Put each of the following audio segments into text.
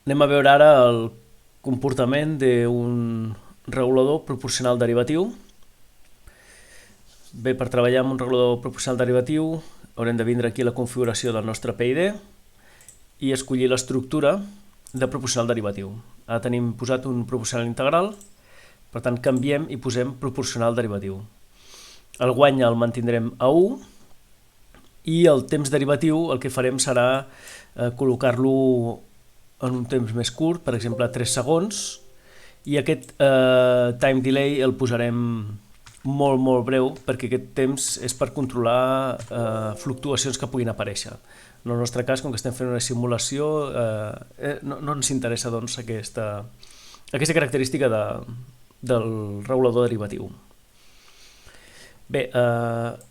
Anem a veure ara el comportament d'un regulador proporcional derivatiu. Bé, per treballar amb un regulador proporcional derivatiu haurem de vindre aquí a la configuració del nostre PID i escollir l'estructura de proporcional derivatiu. Ara tenim posat un proporcional integral, per tant canviem i posem proporcional derivatiu. El guany el mantindrem a 1 i el temps derivatiu el que farem serà col·locar-lo en un temps més curt, per exemple 3 segons, i aquest time delay el posarem molt breu perquè aquest temps és per controlar fluctuacions que puguin aparèixer. En el nostre cas, com que estem fent una simulació, no ens interessa doncs, aquesta característica del regulador derivatiu. Bé,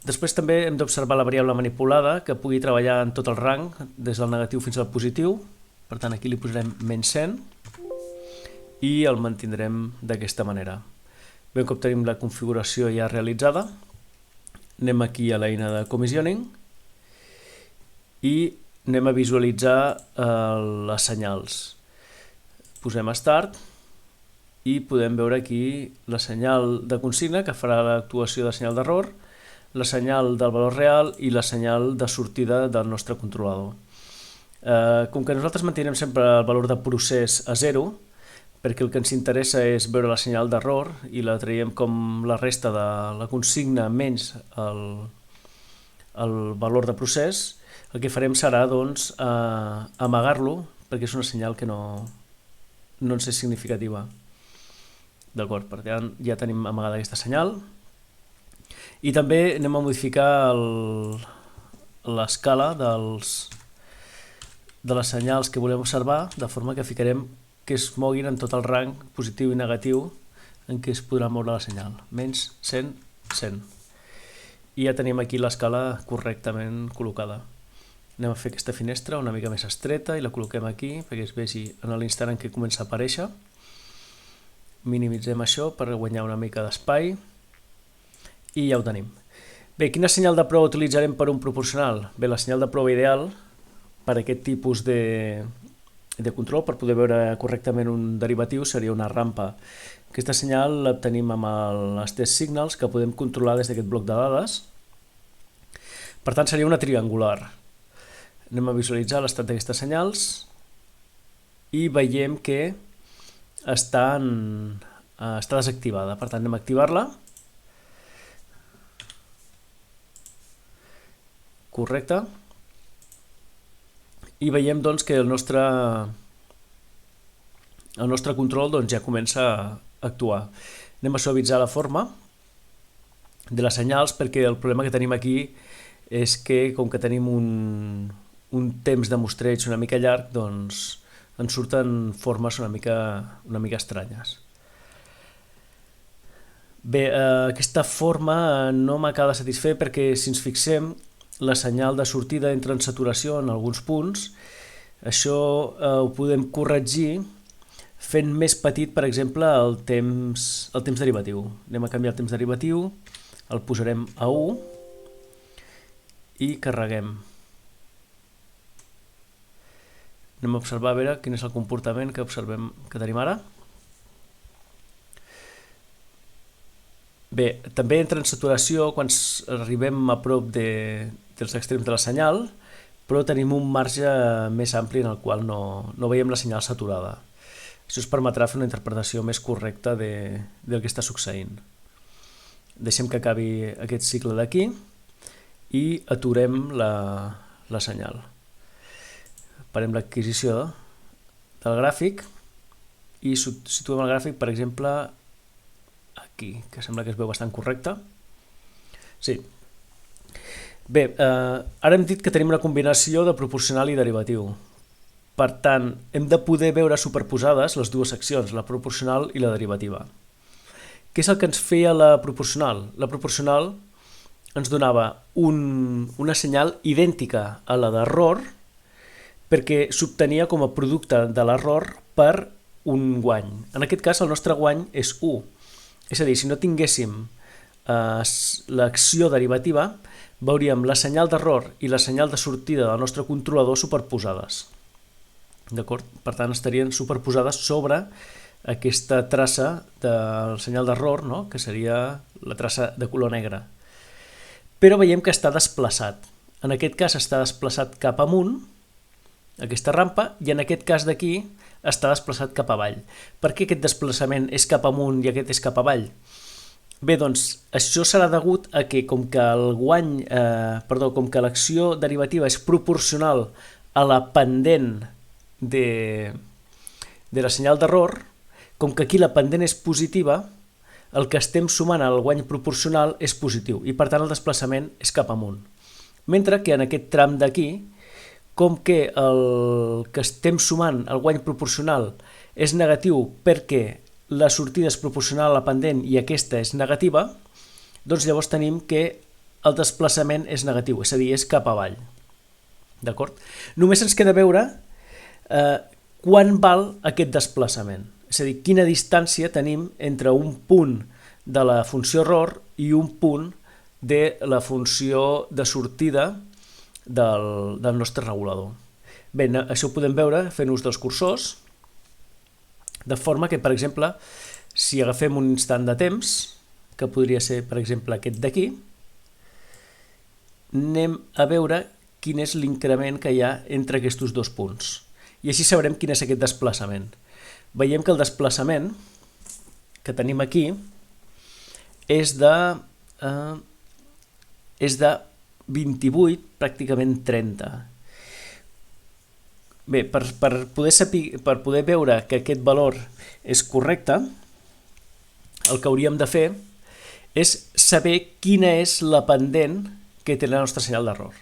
després també hem d'observar la variable manipulada que pugui treballar en tot el rang, des del negatiu fins al positiu. Per tant, aquí li posarem -100 i el mantindrem d'aquesta manera. Bé, un cop tenim la configuració ja realitzada, anem aquí a l'eina de commissioning i anem a visualitzar les senyals. Posem Start i podem veure aquí la senyal de consigna que farà l'actuació de senyal d'error, la senyal del valor real i la senyal de sortida del nostre controlador. Com que nosaltres mantindrem sempre el valor de procés a 0, perquè el que ens interessa és veure la senyal d'error i la traiem com la resta de la consigna menys el valor de procés, el que farem serà doncs, amagar-lo perquè és una senyal que no ens és significativa. D'acord, per tant ja tenim amagada aquesta senyal i també anem a modificar l'escala de les senyals que volem observar, de forma que ficarem que es moguin en tot el rang positiu i negatiu en què es podrà moure la senyal, -100, 100. I ja tenim aquí l'escala correctament col·locada. Anem a fer aquesta finestra una mica més estreta i la col·loquem aquí perquè es vegi en l'instant en què comença a aparèixer. Minimitzem això per guanyar una mica d'espai i ja ho tenim. Bé, quina senyal de prova utilitzarem per un proporcional? Bé, la senyal de prova ideal per aquest tipus de control, per poder veure correctament un derivatiu, seria una rampa. Aquesta senyal l'obtenim amb els test signals que podem controlar des d'aquest bloc de dades. Per tant, seria una triangular. Anem a visualitzar l'estat d'aquestes senyals i veiem que està desactivada. Per tant, anem a activar-la. Correcte. I veiem doncs, que el nostre control doncs, ja comença a actuar. Anem a suavitzar la forma de les senyals perquè el problema que tenim aquí és que com que tenim un temps de mostreig una mica llarg, doncs ens surten formes una mica estranyes. Bé, aquesta forma no m'acaba de satisfer perquè si ens fixem la senyal de sortida entra en saturació en alguns punts. Això ho podem corregir fent més petit, per exemple, el temps derivatiu. Anem a canviar el temps derivatiu, el posarem a 1 i carreguem. Anem a observar a veure quin és el comportament que tenim ara. Bé, també entra en saturació quan arribem a prop dels extrems de la senyal, però tenim un marge més ampli en el qual no veiem la senyal saturada. Això ens permetrà fer una interpretació més correcta del que està succeint. Deixem que acabi aquest cicle d'aquí i aturem la senyal. Parem l'adquisició del gràfic i situem el gràfic, per exemple, aquí, que sembla que es veu bastant correcte. Sí. Bé, ara hem dit que tenim una combinació de proporcional i derivatiu. Per tant, hem de poder veure superposades les dues seccions, la proporcional i la derivativa. Què és el que ens feia la proporcional? La proporcional ens donava una senyal idèntica a la d'error perquè s'obtenia com a producte de l'error per un guany. En aquest cas, el nostre guany és 1. És a dir, si no tinguéssim l'acció derivativa, veuríem la senyal d'error i la senyal de sortida del nostre controlador superposades. d'acord? Per tant, estarien superposades sobre aquesta traça del senyal d'error, no? Que seria la traça de color negre. Però veiem que està desplaçat. En aquest cas està desplaçat cap amunt, aquesta rampa, i en aquest cas d'aquí està desplaçat cap avall. Per què aquest desplaçament és cap amunt i aquest és cap avall? Bé, doncs, això serà degut a que com que com que l'acció derivativa és proporcional a la pendent de la senyal d'error, com que aquí la pendent és positiva, el que estem sumant al guany proporcional és positiu i per tant el desplaçament és cap amunt. Mentre que en aquest tram d'aquí, com que el que estem sumant al guany proporcional és negatiu perquè la sortida és proporcional a la pendent i aquesta és negativa, doncs llavors tenim que el desplaçament és negatiu, és a dir, és cap avall. D'acord? Només ens queda veure quant val aquest desplaçament. És a dir, quina distància tenim entre un punt de la funció error i un punt de la funció de sortida del nostre regulador. Bé, això ho podem veure fent ús dels cursors, de forma que, per exemple, si agafem un instant de temps, que podria ser, per exemple, aquest d'aquí, anem a veure quin és l'increment que hi ha entre aquests dos punts. I així sabrem quin és aquest desplaçament. Veiem que el desplaçament que tenim aquí és de 28, pràcticament 30. Bé, per poder veure que aquest valor és correcte, el que hauríem de fer és saber quina és la pendent que té la nostra senyal d'error.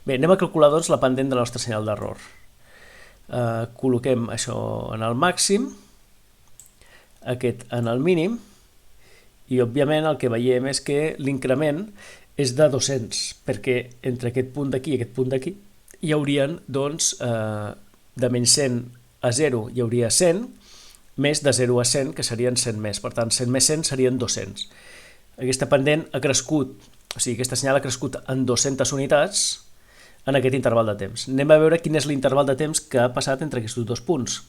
Bé, anem a calcular doncs la pendent de la nostra senyal d'error. Col·loquem això en el màxim, aquest en el mínim, i òbviament el que veiem és que l'increment és de 200, perquè entre aquest punt d'aquí i aquest punt d'aquí hi haurien, doncs, de menys 100 a 0 hi hauria 100, més de 0 a 100, que serien 100 més. Per tant, 100 més 100 serien 200. Aquesta pendent ha crescut, o sigui, aquesta senyal ha crescut en 200 unitats en aquest interval de temps. Anem a veure quin és l'interval de temps que ha passat entre aquests dos punts.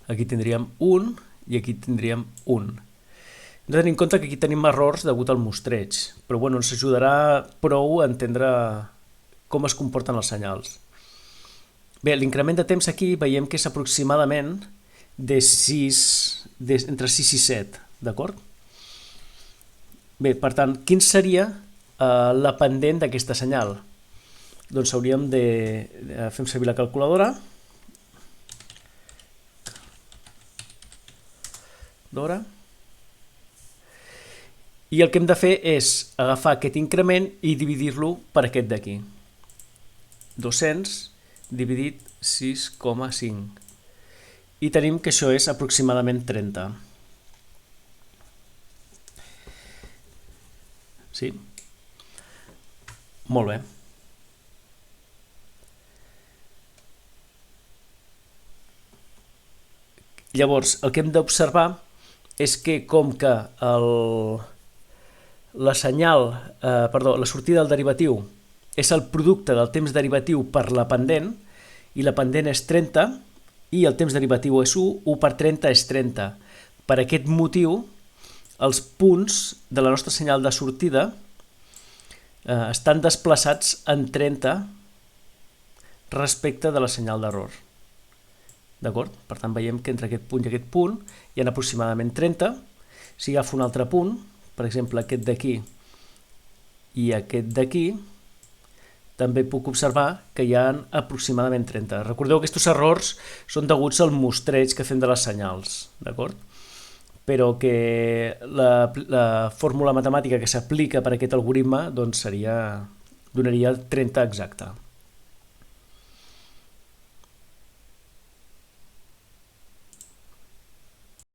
Aquí tindríem 1 i aquí tindríem 1. Hem de tenir en compte que aquí tenim errors degut al mostreig, però bueno, ens ajudarà prou a entendre com es comporten els senyals. Bé, l'increment de temps aquí veiem que és aproximadament entre 6 i 7, d'acord? Bé, per tant, quin seria la pendent d'aquesta senyal? Doncs hauríem de fer servir la calculadora. I el que hem de fer és agafar aquest increment i dividir-lo per aquest d'aquí. 200 dividit 6,5. I tenim que això és aproximadament 30. Sí? Molt bé. Llavors, el que hem d'observar és que com que la sortida del derivatiu és el producte del temps derivatiu per la pendent, i la pendent és 30, i el temps derivatiu és 1, 1 per 30 és 30. Per aquest motiu, els punts de la nostra senyal de sortida estan desplaçats en 30 respecte de la senyal d'error. D'acord? Per tant, veiem que entre aquest punt i aquest punt hi ha aproximadament 30. Si agafo un altre punt, per exemple aquest d'aquí i aquest d'aquí, també puc observar que hi ha aproximadament 30. Recordeu que aquests errors són deguts al mostreig que fem de les senyals, d'acord? Però que la fórmula matemàtica que s'aplica per a aquest algoritme doncs donaria 30 exacte.